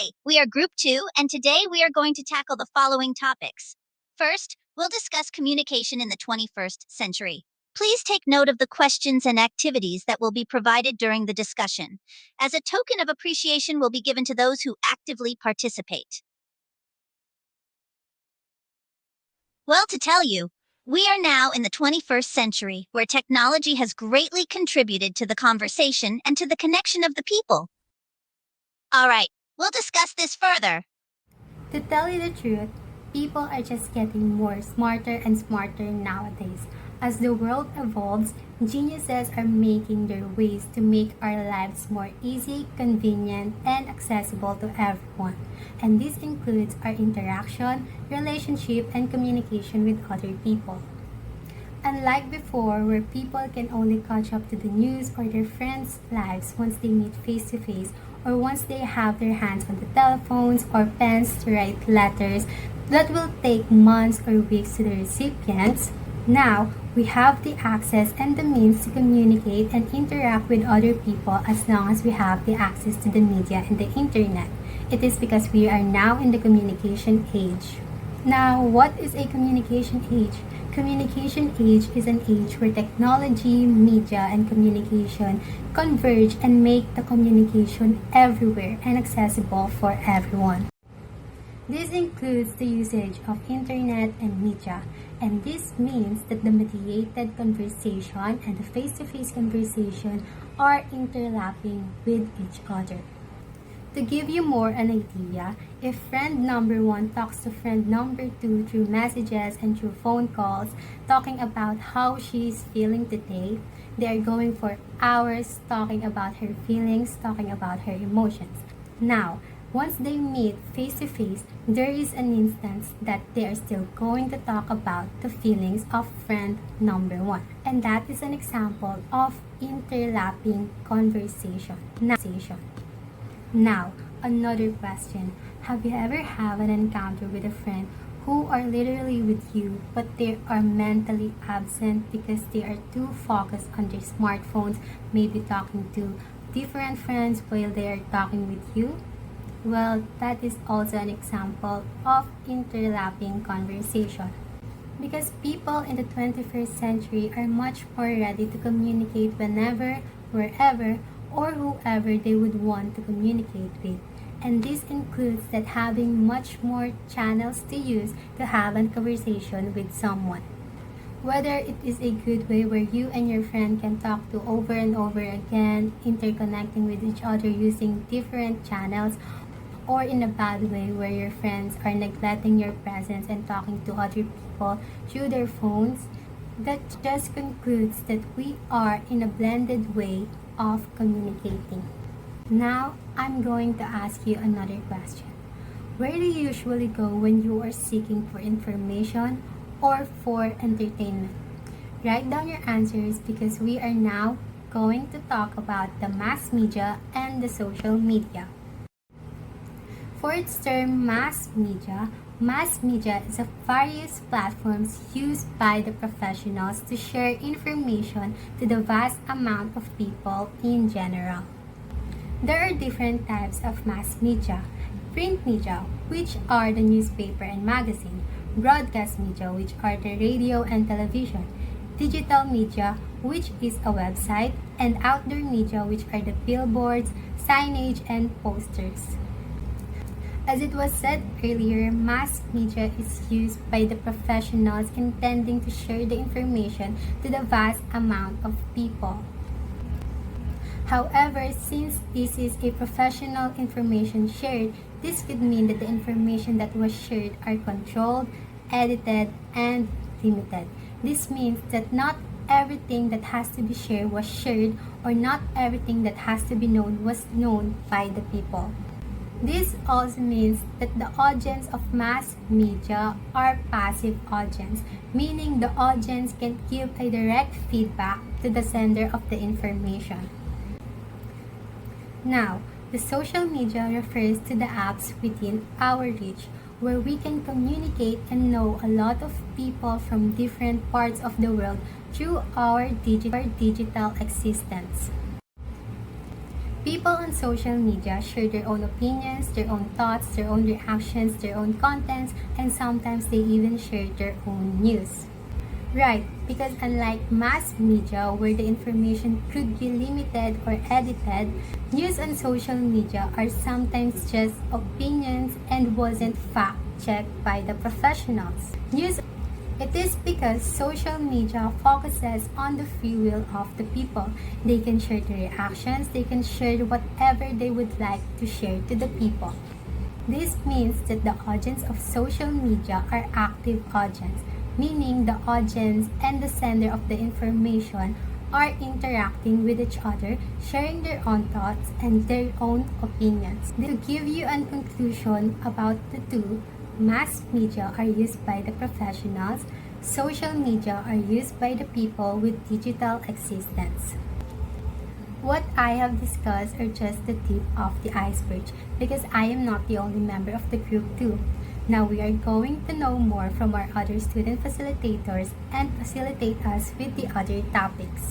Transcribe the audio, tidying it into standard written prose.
Hi, we are Group 2, and today we are going to tackle the following topics. First, we'll discuss communication in the 21st century. Please take note of the questions and activities that will be provided during the discussion, as a token of appreciation will be given to those who actively participate. Well, to tell you, we are now in the 21st century, where technology has greatly contributed to the conversation and to the connection of the people. All right, we'll discuss this further. To tell you the truth, people are just getting more smarter and smarter nowadays. As the world evolves, geniuses are making their ways to make our lives more easy, convenient, and accessible to everyone. And this includes our interaction, relationship, and communication with other people. Unlike before, where people can only catch up to the news or their friends' lives once they meet face to face or once they have their hands on the telephones or pens to write letters that will take months or weeks to the recipients, now we have the access and the means to communicate and interact with other people as long as we have the access to the media and the internet. It is because we are now in the communication age. Now, what is a communication age? Communication age is an age where technology, media, and communication converge and make the communication everywhere and accessible for everyone. This includes the usage of internet and media, and this means that the mediated conversation and the face-to-face conversation are interlapping with each other. To give you more an idea, if friend number 1 talks to friend number 2 through messages and through phone calls, talking about how she is feeling today, they are going for hours talking about her feelings, talking about her emotions. Now, once they meet face to face, there is an instance that they are still going to talk about the feelings of friend number 1. And that is an example of interlapping conversation. Now, another question. Have you ever had an encounter with a friend who are literally with you but they are mentally absent because they are too focused on their smartphones, maybe talking to different friends while they are talking with you? Well, that is also an example of interlapping conversation. Because people in the 21st century are much more ready to communicate whenever, wherever, or whoever they would want to communicate with. And this includes that having much more channels to use to have a conversation with someone. Whether it is a good way where you and your friend can talk to over and over again, interconnecting with each other using different channels, or in a bad way where your friends are neglecting your presence and talking to other people through their phones, that just concludes that we are in a blended way of communicating. Now, I'm going to ask you another question. Where do you usually go when you are seeking for information or for entertainment? Write down your answers because we are now going to talk about the mass media and the social media. For its term mass media is a various platforms used by the professionals to share information to the vast amount of people in general. There are different types of mass media. Print media, which are the newspaper and magazine. Broadcast media, which are the radio and television. Digital media, which is a website. And outdoor media, which are the billboards, signage, and posters. As it was said earlier, mass media is used by the professionals intending to share the information to the vast amount of people. However, since this is a professional information shared, this could mean that the information that was shared are controlled, edited, and limited. This means that not everything that has to be shared was shared, or not everything that has to be known was known by the people. This also means that the audience of mass media are passive audience, meaning the audience can give a direct feedback to the sender of the information. Now, the social media refers to the apps within our reach where we can communicate and know a lot of people from different parts of the world through our digital existence. People on social media share their own opinions, their own thoughts, their own reactions, their own contents, and sometimes they even share their own news. Right, because unlike mass media where the information could be limited or edited, news on social media are sometimes just opinions and wasn't fact-checked by the professionals. It is because social media focuses on the free will of the people. They can share their reactions, they can share whatever they would like to share to the people. This means that the audience of social media are active audience, meaning the audience and the sender of the information are interacting with each other, sharing their own thoughts and their own opinions. To give you a conclusion about the two, mass media are used by the professionals, social media are used by the people with digital existence. What I have discussed are just the tip of the iceberg because I am not the only member of the group too. Now we are going to know more from our other student facilitators and facilitate us with the other topics.